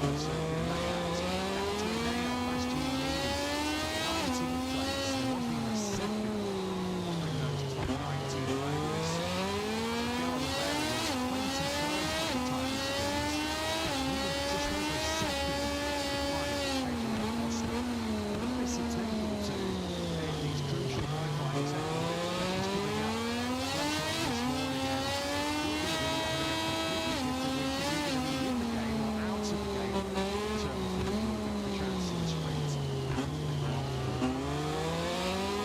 Well, certainly the layout. Down to it now. Last year leading 19th place. There wasn't even a second offering those top 19 phones. Miguel Oliveira was 21st on the time experience. In fact, he was just over a second behind Pedro Acosta. Could miss a tenth or two in these crucial qualifying sections coming up later on this morning. And we're going to be having a completely different weekend. We're going to be in the game or out of the game in terms of the chance of the sprint and the Grand Prix.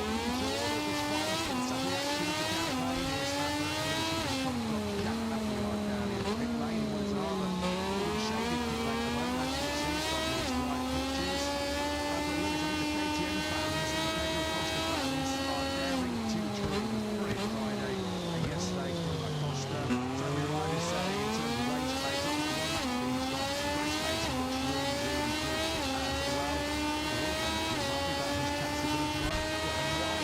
Looking through all of this final sprint of the action of the campaign is Matt Burton, who's been top notch chat that we are down in pit lane. It was rather being shaded pit lane at the moment, actually, it seems from these live pictures. But look, I think the KTM fans and the Pedro Acosta fans are daring to dream of Friday and yesterday from Acosta. So we arrived at saying in terms of race pace, obviously one lap he's got race pace and looks really, really good as well. He's happy about his chances of the run.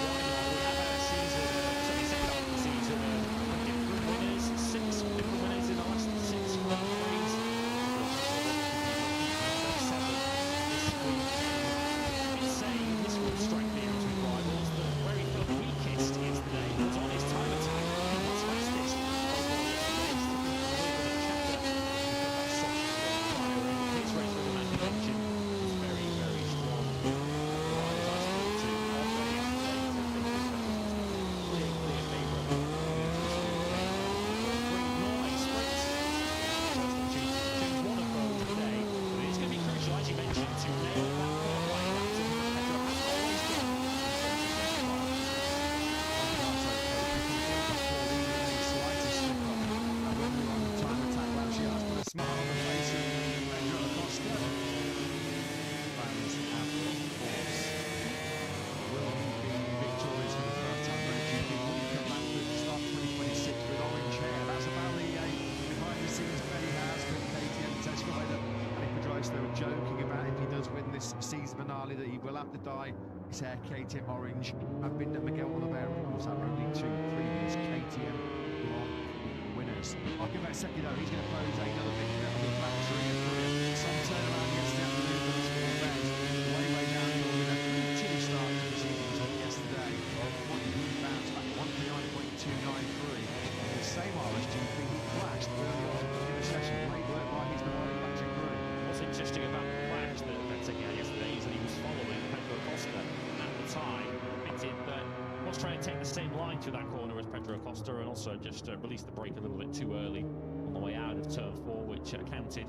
Why not? We have had a season, certainly second half of the season, of different winners, 6 different winners in the last 6 Grand Prix. This week, it's saying this will strike the out with rivals, but where he felt weakest yesterday was on his time attack. He was fastest overall yesterday, sticking to the lead of the chapter. He's got that soft tyre, and his race rhythm, as you mentioned, was very, very strong. Riders I spoke to on there yesterday said they think that was a clear favourite in this weekend. Three Norway sprints. First opportunity to choose one of those today, but it is going to be crucial, as you mentioned, to nail that third line. That's something that Pedro has always done in terms of best drivers. Put a smile on the face of Pedro Acosta. Fans have, of course, will he be victorious for the first time in MotoGP? Will he come back to start 2026 with orange hair? That's about the behind the scenes bet he has with KTM test rider Alex Pedrosa. They were joking about if he does win this season finale that he will have to dye his hair KTM orange. I've been to Miguel Oliveira, of course, that were only 2 previous KTM Grand Prix winners. I'll give that second though. He's going to pose another big bet on the factory and put some turnaround yesterday afternoon for this small event. Way down the order, chilly start to proceedings on yesterday. He bounced back 139.293. The same RSGP he crashed early on in the session. Great work by his Ferrari factory crew. What's interesting about the crash that Vettel had yesterday is that he was following Pedro Acosta at the time, admitted that he was trying to take the same line through that corner as Pedro Acosta and also just released the brake a little bit too early on the way out of turn 4, which accounted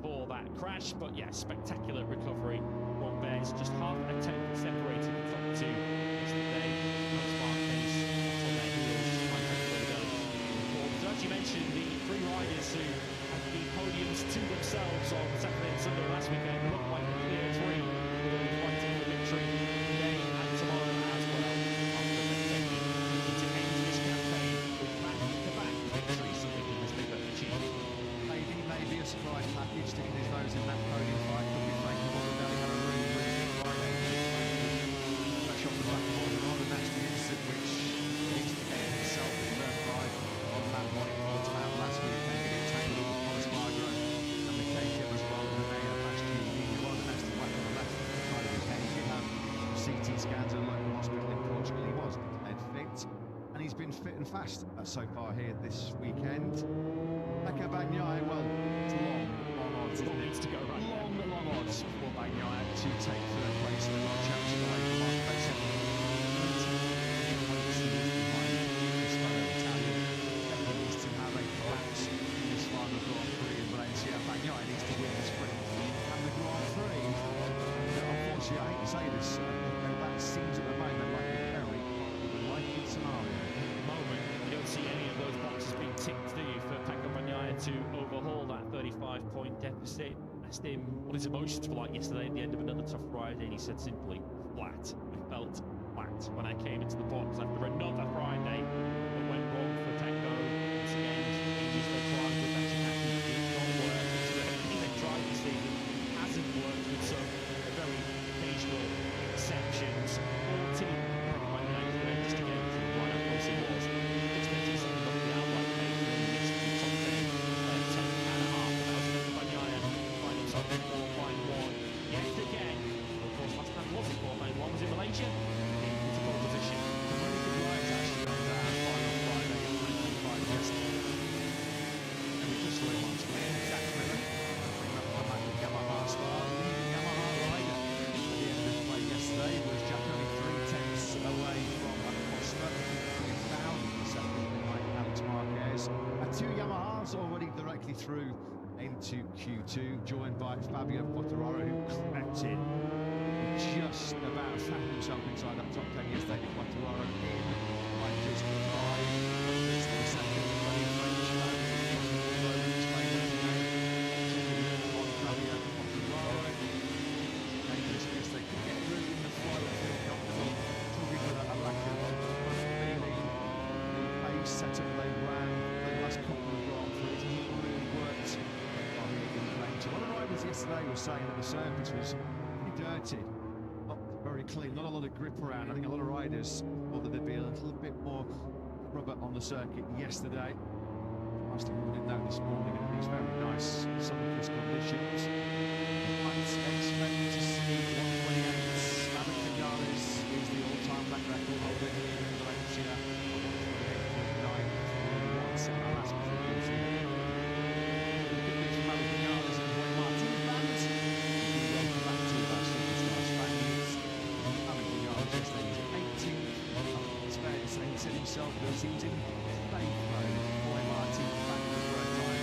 for that crash. But yeah, spectacular recovery from Bez, just half a tenth separated the top 2 yesterday. Those Marquez on their heels, trying to put it going. So as you mentioned, the 3 riders who had the podiums to themselves on Saturday and Sunday last weekend look like the clear 3 who will be fighting for victory today and tomorrow as well. After Vettel looking to end this campaign with back-to-back victories, something he has never achieved. Maybe a surprise package sticking his nose in that podium fight. Could be Frankie Morgan. Had a really good Friday. Fresh off the back of a rather nasty incident which needs to end himself in turn 5 on that one in Portimao last week. They get entangled with Thomas Magro and the KTM as well. And they had last year. He had a nasty whack on the left side of his head. He did have CT scans at a local hospital in Portugal. He was declared fit, and he's been fit and fast so far here this weekend. Pecco Bagnaia, well, it's long odds, isn't it? Needs to go right. Long odds for Bagnaia to take third place in the World Championship away from Marquez. This fellow Italian definitely needs to have a collapse in this final Grand Prix in Valencia. Bagnaia needs to win the sprint and the Grand Prix. Unfortunately, I hate to say this, that seems at the moment like a very likely scenario. At the moment, you don't see any of those boxes being ticked, do you, for Pecco Bagnaia to overhaul that 35-point deficit? Asked him what his emotions were like yesterday at the end of another tough Friday, and he said simply, flat. I felt flat when I came into the box after another Friday that went wrong for Pecco. Once again, changes they tried with that Ducati did not work. Everything they tried this season hasn't worked, with some very occasional exceptions. All team Pecco Bagnaia today, just again, to the line up as he was. Just mentioned something about the outright pace, and he missed the top 10, 10.5. That was enough for Bagnaia to finally only qualifying one yet again. Of course, last time wasn't qualifying one, was in Malaysia. Into pole position. Some really good rides actually on that final Friday in 2025 yesterday. And we just saw him on screen, Jack Miller. Come back with Yamaha star, leading Yamaha rider at the end of the play yesterday was Jack only 3 tenths away from Acosta, 1,000 seconds behind Alex Marquez. And two Yamahas already directly through into Q2, joined by Fabio Quartararo, who crept in. He just about found himself inside that top 10 yesterday. Quartararo in by just 5. It's the second bloody French man. On Fabio Quartararo. Dangerous because they could get through in the flow and feel comfortable. Talking with a lack of feeling. The pace setup they ran the last couple of Grand Prix hasn't really worked. A lot of riders yesterday were saying that the surface was pretty dirty, not very clean, not a lot of grip around. I think a lot of riders thought that there'd be a little bit more rubber on the circuit yesterday. Most of them didn't know this morning in these very nice sun-kissed conditions. Might expect to see 128. Maverick Vinales is the all-time lap record holder here in Valencia. 128.9 set our last performance here. Said himself that he was in faith mode. Boy Martin back for the first time.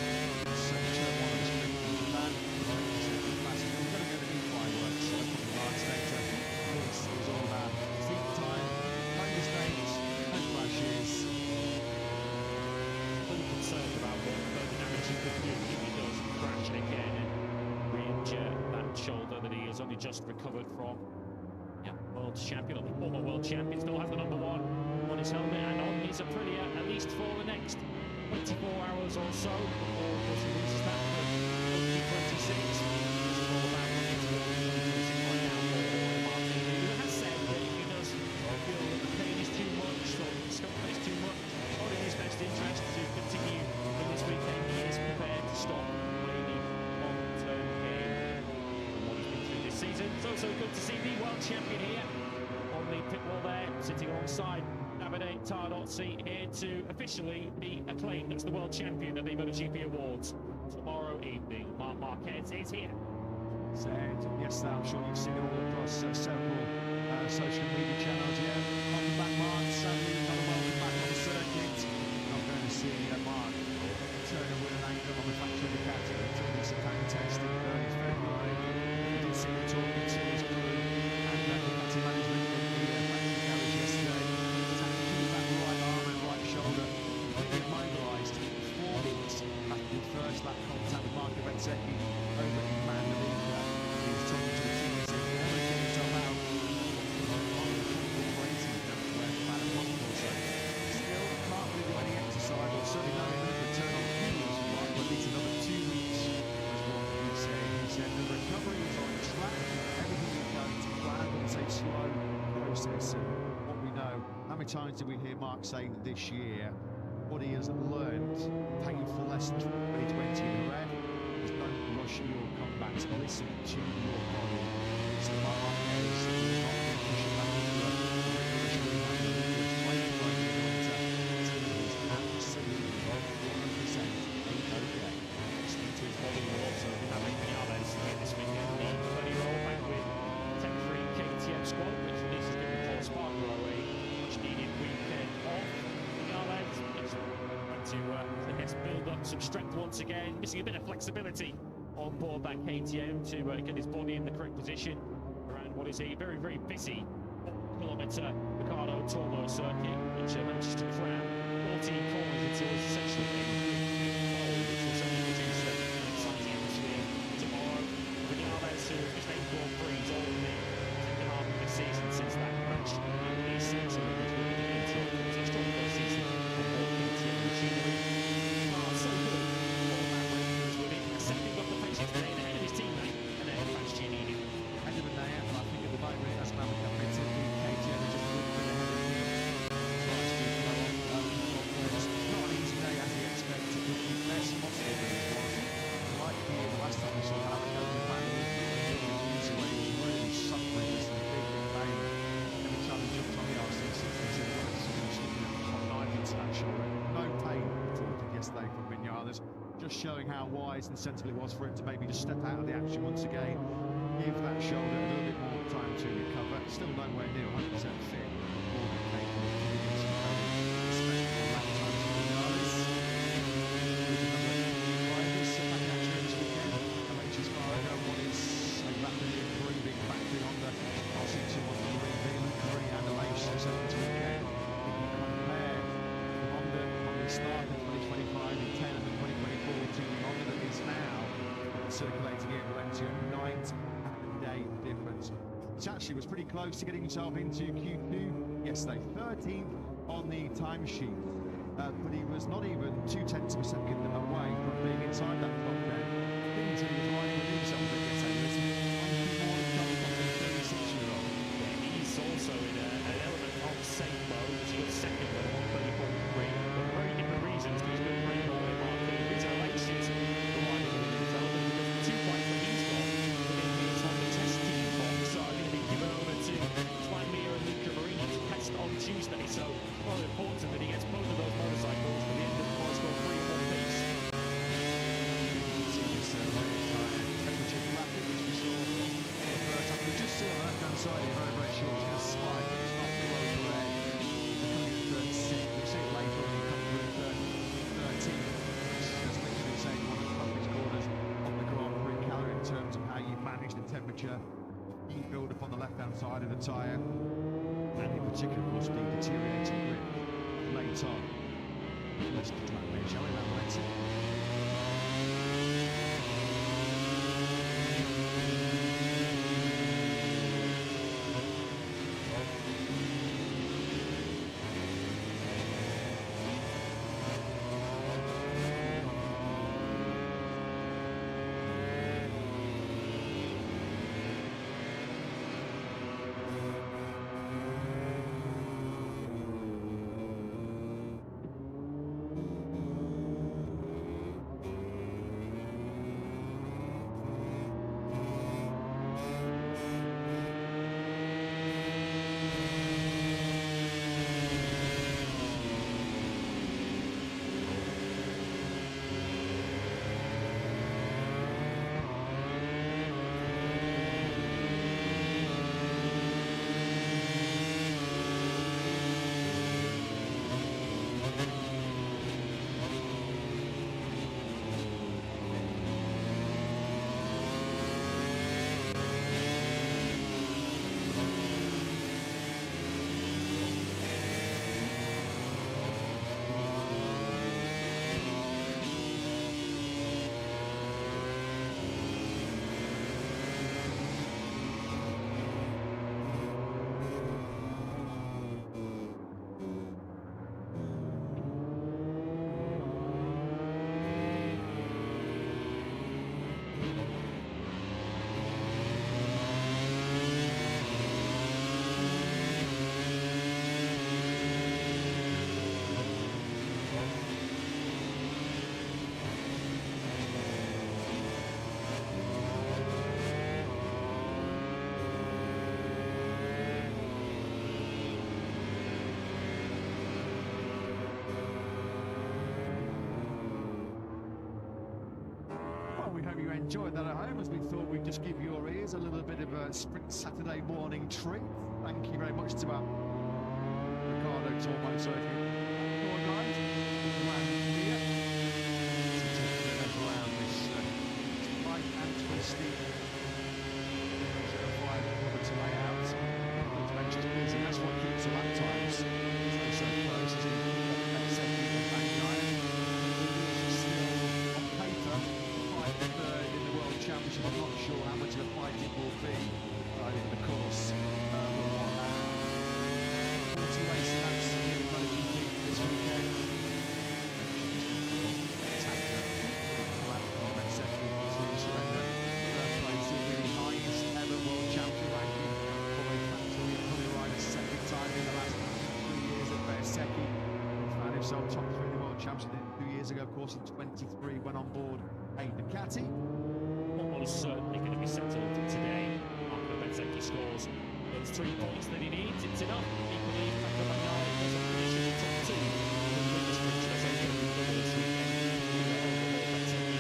So turn one of the sprint from the van. We're going to go to new fireworks. So a couple of hours later, this is all about seat time, no mistakes, no crashes. A little concerned about what further damage he could do if he does crash again and re-injure that shoulder that he has only just recovered from. Yeah, world champion, or the former world champion, still has the number 1 on his helmet and on his Aprilia, at least for the next 24 hours or so before he loses that for 2026. This is all about looking towards 2026 right now for Martin, who has said that if he does feel that the pain is too much or the discomfort is too much, not in his best interest to continue in this weekend. He is prepared to stop any long-term gain from what he's been through this season. So good to see the world champion here on the pit wall there, sitting alongside Davide Tardozzi, here to officially be acclaimed as the world champion at the MotoGP Awards tomorrow evening. Marc Marquez is here. Said yesterday, I'm sure you've seen it all across several social media channels. Yeah, welcome back, Mark. Sadly, not a welcome back on the circuit. Not going to see Mark turn and win an anchor on the factory Ducati until this fan test in early February. We did see him talking to his crew and Ducati management in the factory garage yesterday. Taking that right arm and right shoulder, being immobilised 4 minutes after the first lap contact with Marco Bezzecchi over in Mandalika. He was talking to the team and said, "We're never getting to allow crazy where the man possible." So still can't really do any exercise or certainly no even return on wheels right, but at least another 2 weeks was what he said. He said the recovery is on track, everything is going to plan, but it's a slow process. And what we know, how many times did we hear Mark say this year what he has learned, painful lessons from 2020 in the red, is don't rush your comebacks, listen to your body. So Mark Marquez is not going to push it back into a rigorous rehab that he was playing for in the winter. He is absolutely 100% okay. Listening to his body will also be having Vinales here this weekend. The 20-year-old back with temporary KTM squad, which at least has given Paul Spargaro a much-needed weekend off. Vinales is trying to, I guess, build up some strength once again, missing a bit of flexibility on board that KTM to get his body in the correct position around what is a very, very busy 4-kilometre Ricardo Tormo circuit, which manages to cram 14 corners into essentially a which will certainly produce an exciting atmosphere tomorrow. Vinales, who has just 8 Grand Prix all in the second half of the season since that crash at the Sensor, which will be the intro to his extraordinary season on board KTM machinery. So good for Matt Williams with him stepping up the pace today and ahead of his teammate and ahead of Bastianini. End of the day, I think at the moment it doesn't have a competitive KTM is just a little bit ahead of him. Tries to blow on it's not an easy day as he expected, but the best possible that it was. Like here, the last time we saw Alex showing how wise and sensible it was for him to maybe just step out of the action once again, give that shoulder a little bit more time to recover. Still nowhere near 100% fit. More than capable of giving him some courage, especially on lap times for the guys. There's another drivers back in action this weekend. LH's Fargo, one is a rapidly improving factory Honda. I'll see two on the Marine Veland, Curry and LH this weekend. If you compare the Honda when we started in 2025 in 10 and the 2024 to the Honda that is now circulating here in Valencia, night and day difference. Which actually was pretty close to getting himself into Q2 yesterday, 13th on the timesheet, but he was not even 0.2 of a second away from being inside that top 10. Didn't he was riding with himself a bit yesterday. There's more to come from the 36-year-old. Yeah, he's also in an element of safe mode. He got second with 134.3, but for very different reasons. He's good for him in market. The reason I like to is the riding with himself because the 2 points that he's got in his Honda test team box are going to be given over to Climere and Luca Marini to test on Tuesday. So, well, important that he gets both of those motorcycles for the end of the course for 3-4 piece. See this temperature graphic, which we saw in the first half. We just saw on the left-hand side here, very, very short. It's going to spike. It's not below the red. It's coming in 36. We'll see it later when it comes through 13. This is literally the same one of the toughest corners on the Grand Prix calendar in terms of how you manage the temperature, heat build-up on the left-hand side of the tyre, and in particular, of course, the deteriorating grip late on. Let's do track there, shall we, around Valencia? We hope you enjoyed that at home, as we thought we'd just give your ears a little bit of a Sprint Saturday morning treat. Thank you very much to our Ricardo Tour Motorcycling tour guide, Juan Dia. Around this tight and twisty 05 to layout. It's mentioned easy, that's what keeps the lap times so close as he makes second and back nine. He's still on paper third in the World Championship. I'm not sure how much of a fight it will be over the course of 40 racing laps here in MotoGP this weekend. Second to surrender third place in the highest ever World Champion ranking for a factory Honda rider, second time in the last 3 years at Bersecchi. Found himself top 3 in the World Championship 2 years ago, of course, in 23, went on board a Ducati. Almost certainly going to be settled today after Bezzecchi scores those 3 points that he needs. It's enough. Equally, Franco Bagnaia doesn't finish in the top 2. The Sprint Saturday this weekend. Bezzecchi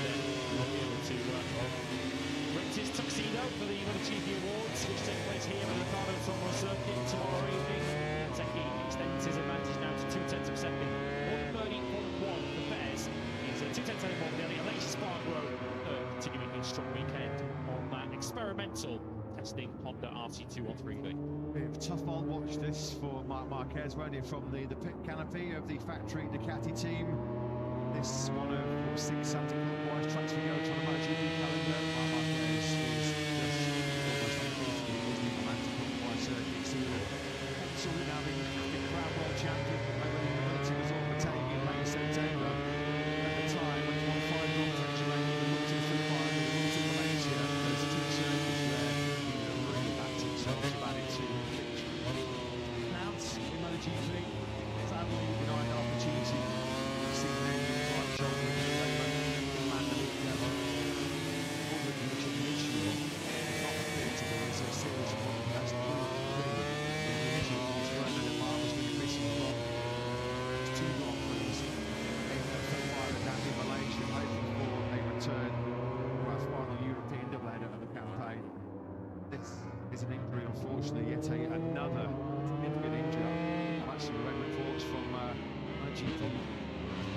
strong weekend on that experimental testing Honda RC213B. Bit of a tough old watch this for Marc Marquez, running from the pit canopy of the factory Ducati team. This is one of 6 anti-clockwise tracks we go to on the MotoGP calendar. Marc Marquez is just almost unbeatable with the anti-clockwise circuit. So penciled in having the Crown World Champion over the Valencia Resort Mategi in late September. At the time, when he won 5 Grand Prix Germany, the Multi Free Final, the Multi Valencia, those 2 circuits where he really backed himself to manage to pitch. Now, in MotoGP, sadly, denied the opportunity to see the name of the right shoulder in the Mandalay level. Wondering which of the issue of not appeared there is a series of one that's really the issue of his run that Marc was going to be missing from 2 Grand Prix in February down in Malaysia, hoping for a return for our final European doubleheader of the campaign. This is an injury, unfortunately, yet another significant injury. I've actually read reports from MotoGP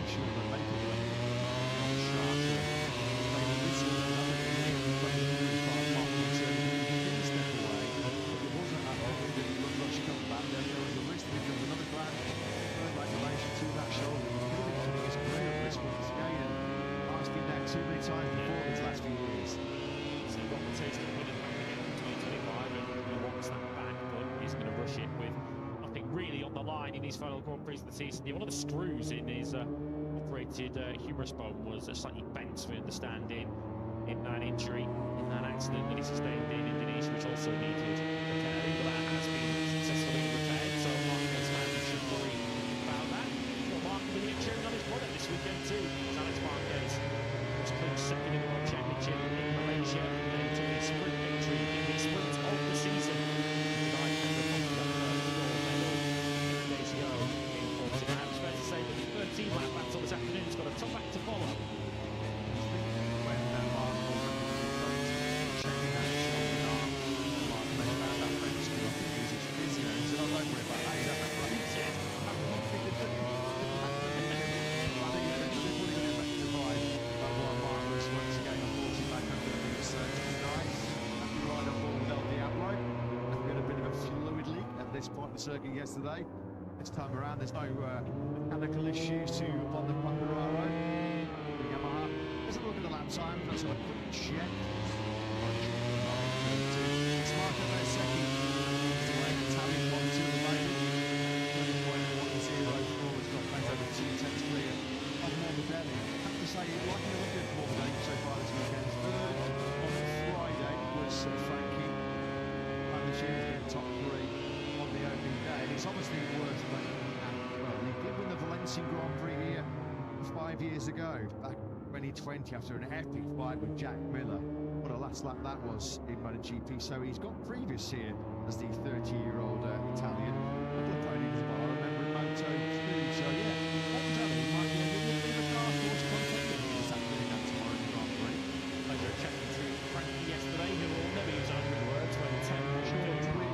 sure that they could be on the shot. They were missing another Marc Marquez didn't step away, but it wasn't that long that he would rush come back. There was a risk that there was another congratulations to that shoulder. He's going to be putting his career at risk once again, and Marc's been there too many times before these last few years. So he got the taste of winning back again in 2025 and he wants that back, but he's going to rush it with, I think, really on the line in his final Grand Prix of the season. One of the screws in his operated humerus bone was slightly bent, we understand, in that injury, in that accident that he sustained in Indonesia, which also needed repairing, but that has been successfully repaired, so Marquez fans should worry about that. Marc will be cheering on his brother this weekend too, as Alex Marquez was clinched second in the World Championship in Malaysia, and then took his sprint victory in the sprint of the season. Tonight, and the gold medal days ago in Portugal. It's fair to say that the 13 lap battle this afternoon's got a tough act to follow. When Marc checking that shoulder arm, Marc made that French skill, I think he was his physio, he said, "Oh, don't worry about that, he's had that right." I think they're probably going to rectify what Marc was once again, unfortunately, back over the big surgery tonight. Happy ride on board with El Diablo. We had a bit of a fluid leak at this point of the circuit yesterday. This time around, there's no mechanical issues to Honda Quattararo. Yamaha. Let's have a look at the lap time. Let's have a quick check. It's Marco Bezzecchi. He's away in Italian 1-2 at the moment. 20.104. He's got back over 2 tenths clear of Morbidelli. I have to say, like a look at Morbidelli so far this weekend. Third on Friday was Frankie. And this year he's been top 3 on the opening day. And it's obviously worth noting that, well, he did win the Valencia Grand Prix here 5 years ago, back 2020, after an epic fight with Jack Miller. What a last lap that was in MotoGP. So he's got previous here as the 30-year-old Italian. A couple of podiums as well, I remember in Moto2. So yeah, Morbidelli might be a little bit of a dark horse contender this afternoon and tomorrow in the Grand Prix. Pleasure chatting to Frankie yesterday, who will never use 100 words when 10 more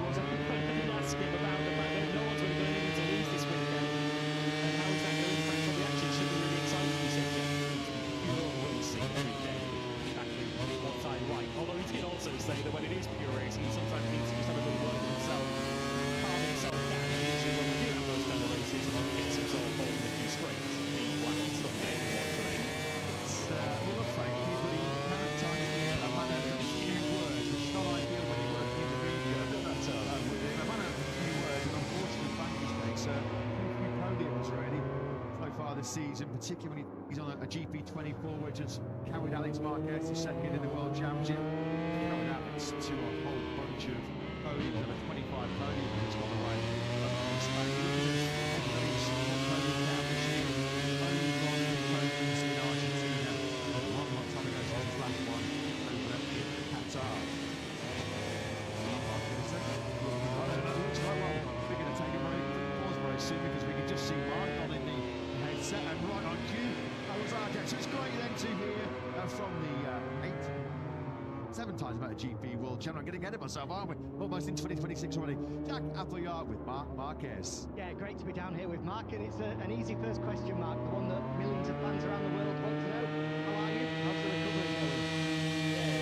was. I didn't ask him about the fact that no one's really going to need to lose this weekend. And how is that going to impact on the action? Should be really exciting. He said, yeah, pure racing every day. Exactly what I like. Although he did also say that when it is pure racing, he sometimes needs to just have a little word with himself, calm himself down. And usually when we do have those kind of races, he gets himself holding a few strings. The black on Sunday and one today. We love Frankie, but he characterised me a man of a few words, which is not ideal when you're working in the media. With him, a man of a few words, and unfortunately Frankie's makes a few podiums really so far this season, particularly when he's on a GP24, which has carried Alex Marquez to second in the World Championship. Carried Alex to a whole bunch of podiums, and a 25 podium that's gone away in Spain. Podium down this year, only gone with podiums in Argentina. Long time ago since his last one over in Qatar. Looks like, well, we're going to take a pause very soon, because we can just see Marc on in the headset and right on cue. That was our guest. So it's great then to hear from the 7 times MotoGP World Champion. I'm getting ahead of myself, aren't we? Almost in 2026 already. Jack Appleyard with Marc Marquez. Yeah, great to be down here with Marc, and it's an easy first question, Marc, the one that millions of fans around the world want to know. How are you? How's the recovery going? Yeah,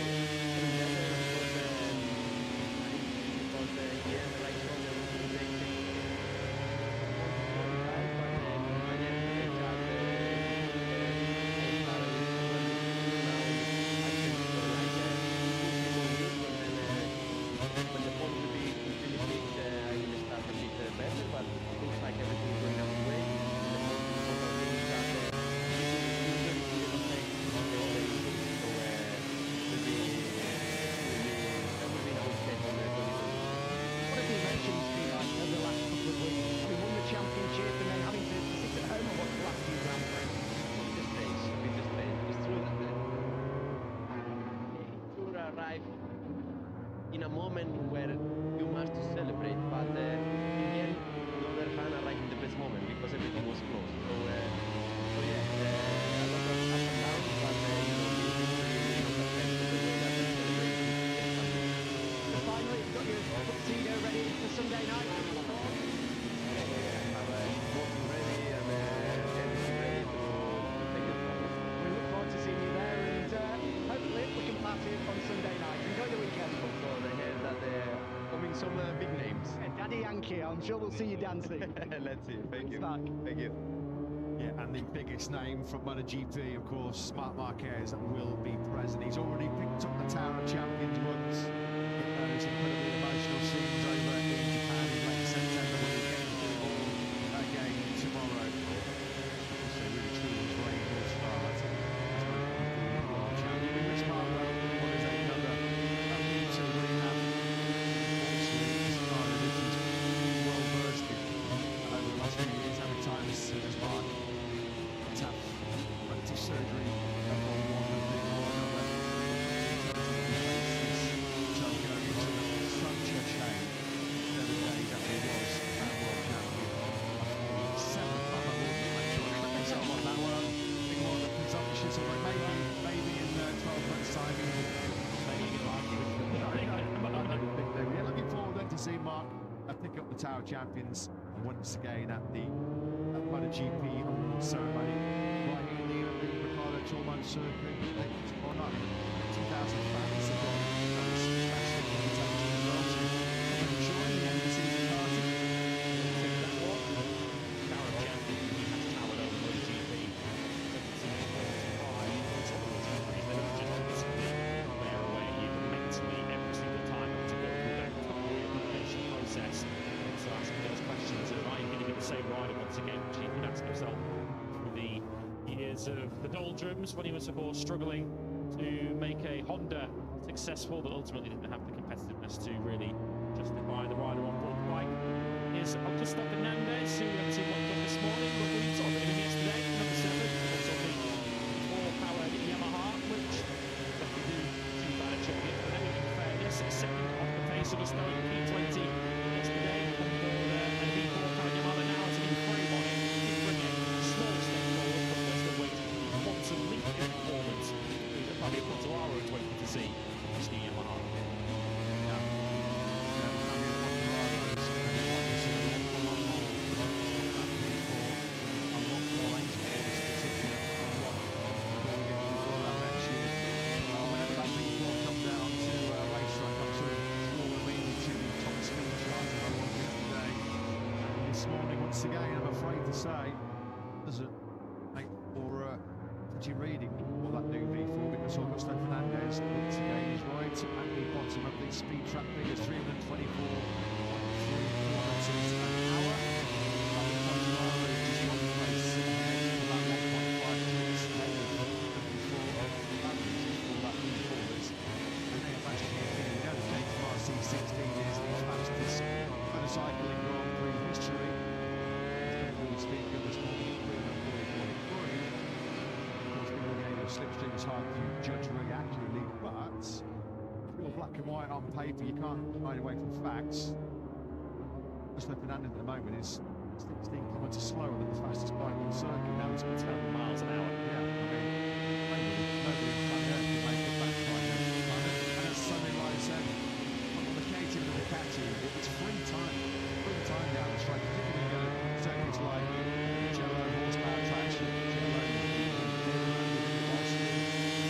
in a moment where you must celebrate, but in the end, the other hand arrived in the best moment because everything was close. So yeah, a lot of up and down, but you know, the victory will not affect the way that I celebrate with family. Just finally, have you got your tuxedo ready for Sunday night? I'm working ready and everything ready to take it forward. We look forward to seeing you there, and hopefully we can party on Sunday night. Enjoy the weekend. Also, I heard that coming some big names. Daddy Yankee, I'm sure we'll see you dancing. Let's see. Thank you. Mark. Thank you. Yeah, and the biggest name from MotoGP, of course, Marc Marquez, will be present. He's already picked up the Tower of Champions once. Those incredibly emotional scenes over in Japan in late September when he came to the ball again tomorrow. So really truly was reign will start as MotoGP World Champion. We wish Mark well. What is another to rehab? Unfortunately, this part of it is well versed in over the last few years. How many times has Mark tough elective surgery for one and then one another. Tokyo into such a shame. The day that he was world champion. 7th time I will make sure I correct myself on that one. Big one of presumptuous, or maybe in 12 months' time he will yeah, looking forward then to see Mark pick up the Tower of Champions once again at the MotoGP Awards ceremony right here in the Ricardo Tormo circuit. Or not, 2,000 fans have got a special invitation as well to come and join the end of the season party. That one, Tower of Champions, he has towered over MotoGP. They don't just physically wear away you, but mentally every single time to go through that elimination process. So asking those questions of, are you going to be the same rider once again? Which he could ask himself through the years of the doldrums when he was, of course, struggling to make a Honda successful, but ultimately didn't have the competitiveness to really justify the rider on board the bike. Is Augusto Fernandez, who went to one this morning, but we saw a bit of him yesterday, number 7, also the 4-powered Yamaha, which doesn't do too bad a job yet for them, in fairness. 2nd off the pace, Augusto in P20 yesterday on board a V4-powered Yamaha. Now has a new frame on it, did bring a small step forward, but we're still waiting for the quantum leap in performance. Fabio Quartararo is waiting to see this new Yamaha. This morning, once again, I'm afraid to say, doesn't make for pretty reading for that new V4 because Augusto Fernandez once again is right at the bottom of the speed trap figures, 324.3 kilometres an hour. Quartararo is just one place ahead for that 1.5 minutes ahead of before that V4 is. And then fastest we know the Daytona RC16 is the fastest motorcycle in Grand Prix history. Speed gun this morning at 340.43. Of course, the game of slipstream is hard to judge really accurately, but if you're black and white on paper, you can't hide away from facts. Augusto Fernandez at the moment is 16 kilometres slower than the fastest bike on the circuit. Now it's 10 miles an hour. Yeah, I mean, nobody on planet Earth can make a back right now. And as Sonny Ryan said, on the KTM and the Ducati, it's free time down the straight, particularly when you go circuits like Jello, horsepower traction, Jello, Boston,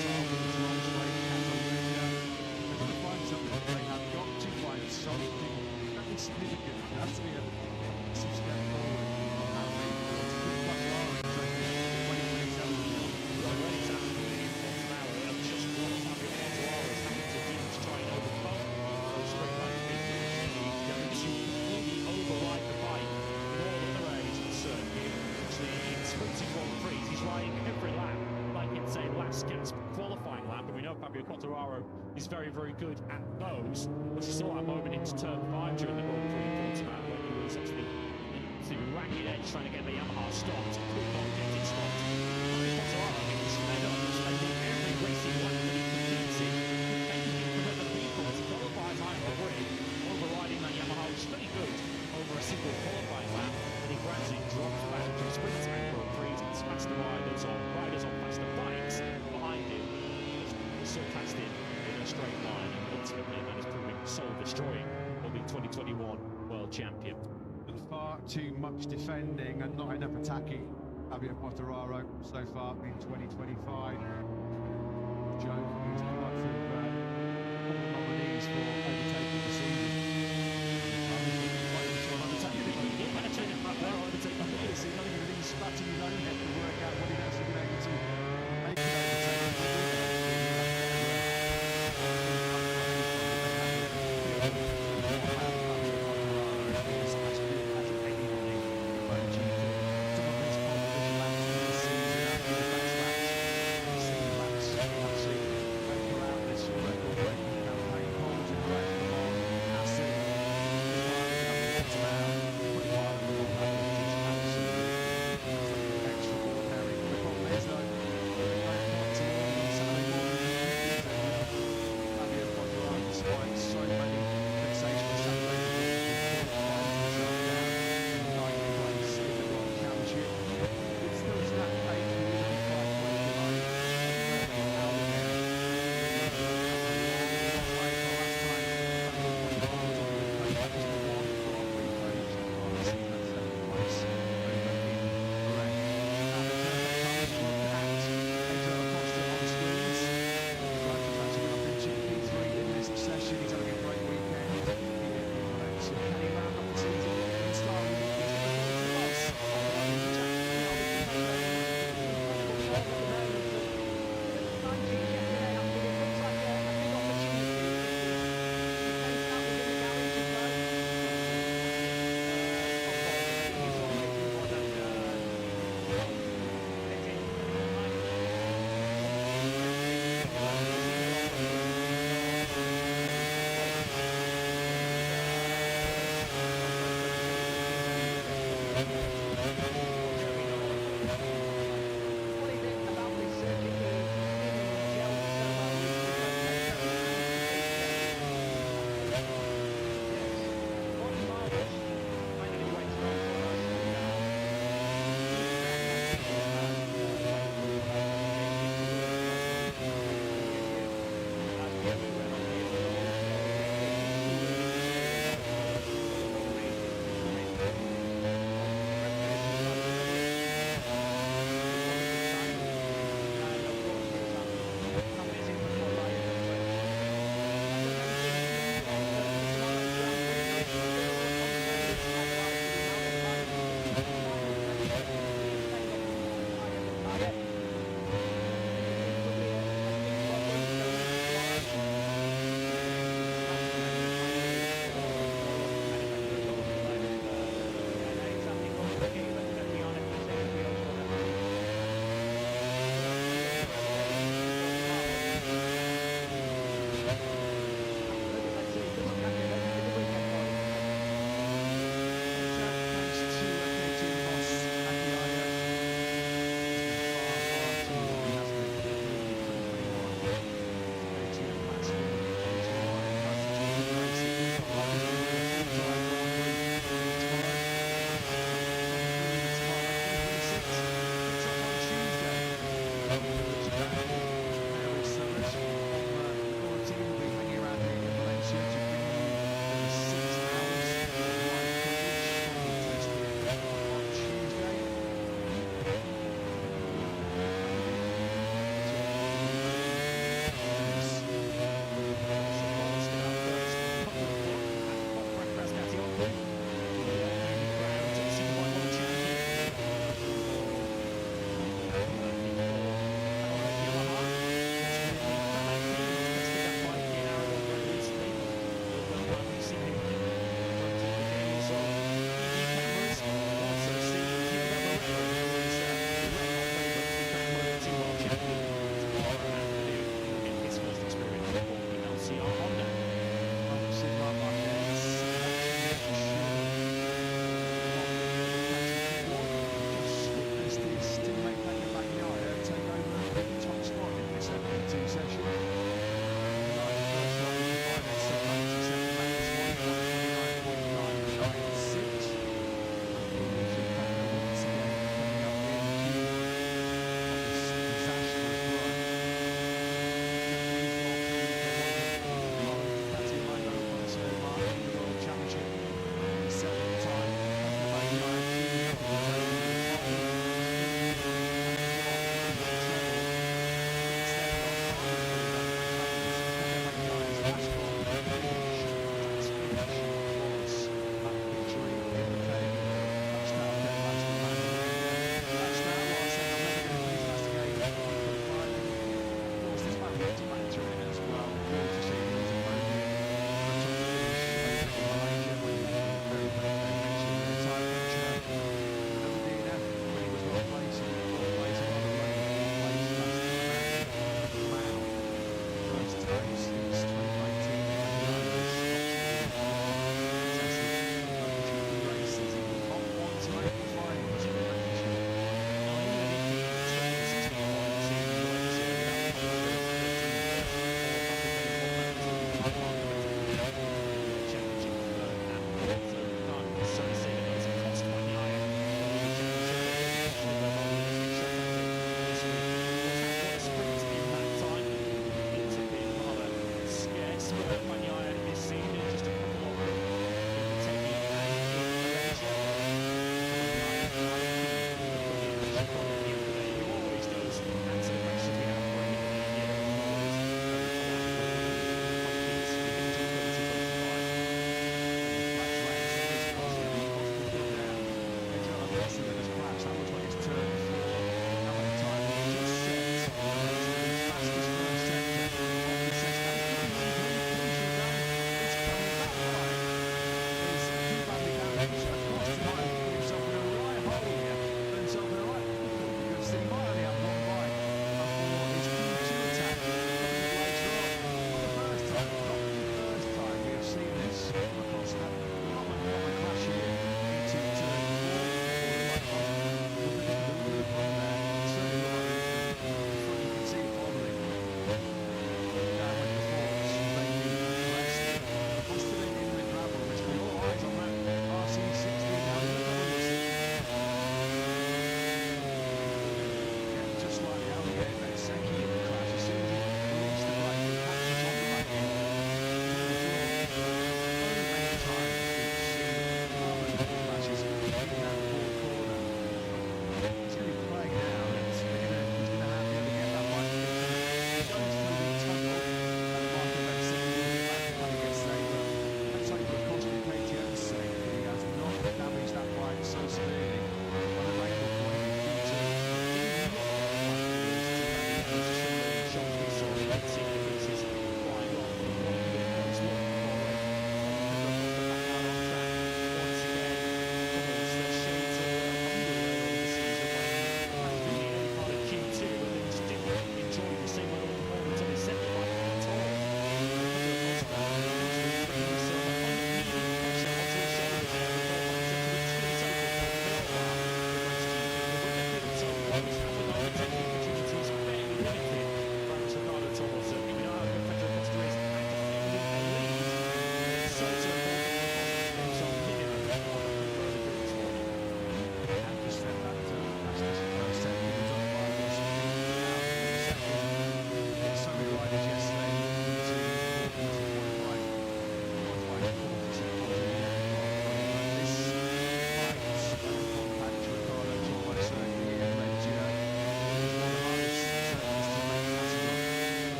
Salvins, long straight, Catalunya. They've got to find something. They have got to find something very significant. It has to be a massive step forward on that lead. To keep Quartararo interested in 2027 and beyond. Well, when it's absolutely in Quartararo, of just what Fabio Quartararo is having to do to try and overcome those straight line speeds, he's going to completely override the bike in all of the race and circuit. Actually, in sprinting Grand Prix, he's riding every lap like it's a last gasp qualifying lap, and we know Fabio Quartararo is very, very good at those. But you saw that moment into turn 5 during the Grand Prix in Portimao when he was actually to ragged edge trying to get the Yamaha stopped, could not get it stopped. Fabio Quartararo is fed up spending every racing lap that he competes in defending from other vehicles. He qualifies high ultimately, and that is proving soul-destroying for the 2021 world champion. Far too much defending and not enough attacking. Fabio Quartararo so far in 2025. Joe, who's part of all nominees for overtaking the season. Scratching his own head to work out what he'd actually been able to make an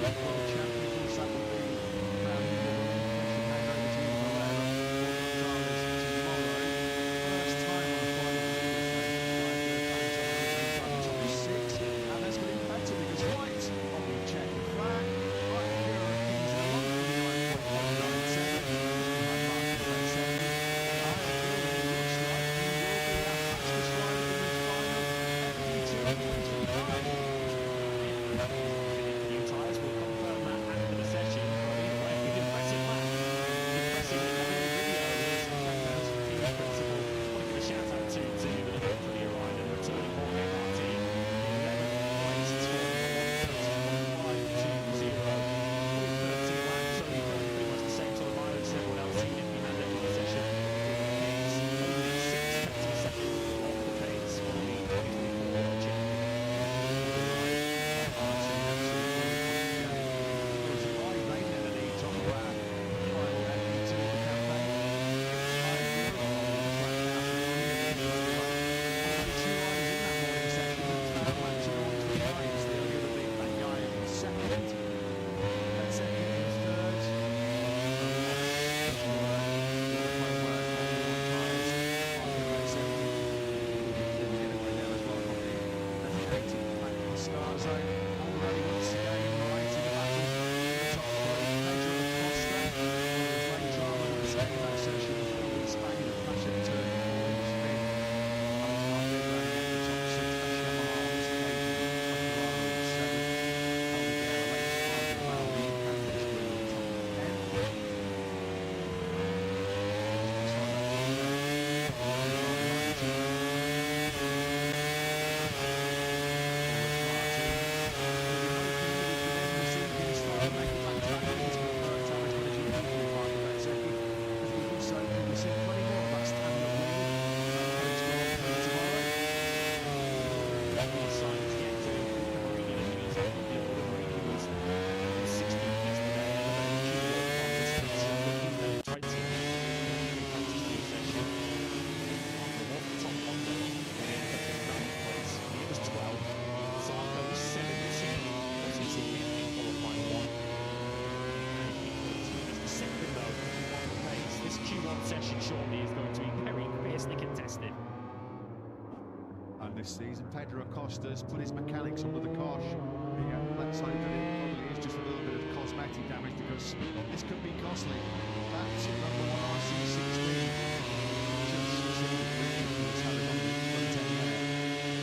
World champion, of course, that will be found in the hand over to Valera for Gonzalez tomorrow. First time on a final top 6, and that's going to be better because White on the checkered flag. Right, Bureau Kings in a 149.197, just behind Martin Van Second. And Iron Bureau looks like he will be our fastest rider in the final FP2 2025. New tyres will confirm that after the session, but either way, an impressive lap. Impressive in the video is Trackhouse team principal. I want to give a shout out to the victory ride and returning Jorge Martin in 11th place this morning on 1:30.520. Full 13 laps, only pretty much the same sort of mileage as everyone else seen if we had that in the session. It's only 6 tenths of a second off the pace for the 2024 World Champion. Start zone already once again right in the battle for the top three. Pedro Acosta was late drama at the second lap session of the Spaniard at Flash at turn 4 in the spin. Alex Marquez running at the top 6. That's Yamaha on this occasion. Cantararo at 7th. Aldeguer late Spargo Valdi and this win on top of Session shortly is going to be very fiercely contested. And this season, Pedro Acosta's put his mechanics under the cosh. Yeah, let's hope that it probably is just a little bit of cosmetic damage because this could be costly. That's number 1 RC16. Just seems ridiculous how they've only front end there.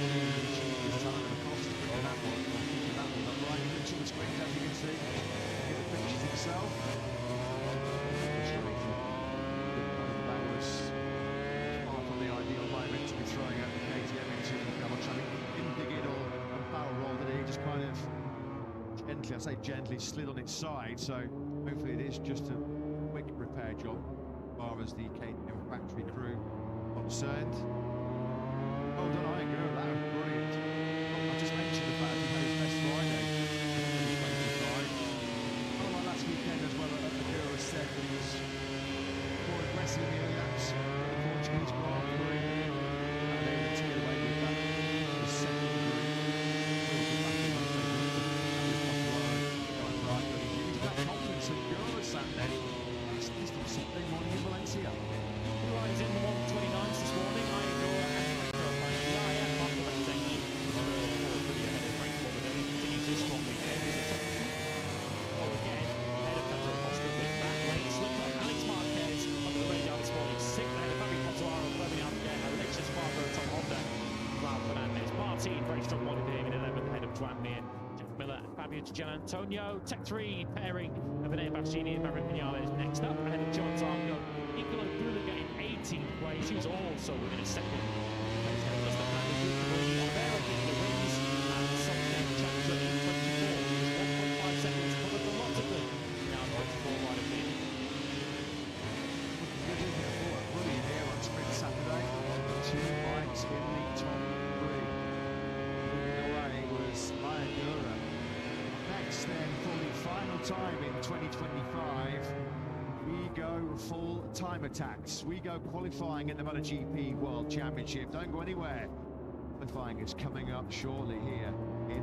What even the cheapest talent of Acosta bringing that one. I think that one up right into the screen, as you can see. Here the pictures himself. The ideal moment to be throwing out the KTM into the double traffic. Didn't dig in or barrel roll, did he? Just kind of gently, I say gently, slid on its side. So hopefully it is just a quick repair job as far as the KTM factory crew concerned. Well done, Iron Girl, that was brilliant. I just mentioned the fact he had his best Friday in 25. Not like last weekend as well, the Girl said that he was more aggressive in the early laps. Portuguese Grand Prix, and they were teared away with that. The second group, going right, but he's got confidence and Gura Sunday. That's from Sunday morning in Valencia. Who rides in the 129s this morning? Iron Gura and Pedro Acosta. Marco Bezzecchi pretty ahead of Frank Morbidelli. Continues his strong lead there in the top 2. Oh, again, ahead of Pedro Acosta with that late slipper. Alex Marquez under the radar this morning, 6th ahead of Fabio Cantararo, Fleming Aldeguer, Alexis Spargo, Tom Honda, Raul Fernandez, Martin, very strong one here in 11th ahead of Joan Mir, Jeff Miller, Fabio Gian Antonio, Tech 3 pairing of Vinay Bassini and Maverick Vinales next up ahead of John Zarco, Nicola Bruniga in 18th place, he was also within a second. Place ahead of us, the man who Camerini, Oliveira in the wings, and Solskjaer Chandler in 24, he was 1.5 seconds, covered the lot of them, now 24 right of me. Brilliant here on Sprint Saturday. 2 bikes in the top 3. Moving away was Iron Gura. Next then, for the final time in 2025, we go full time attacks. We go qualifying at the MotoGP World Championship. Don't go anywhere. Qualifying is coming up shortly here in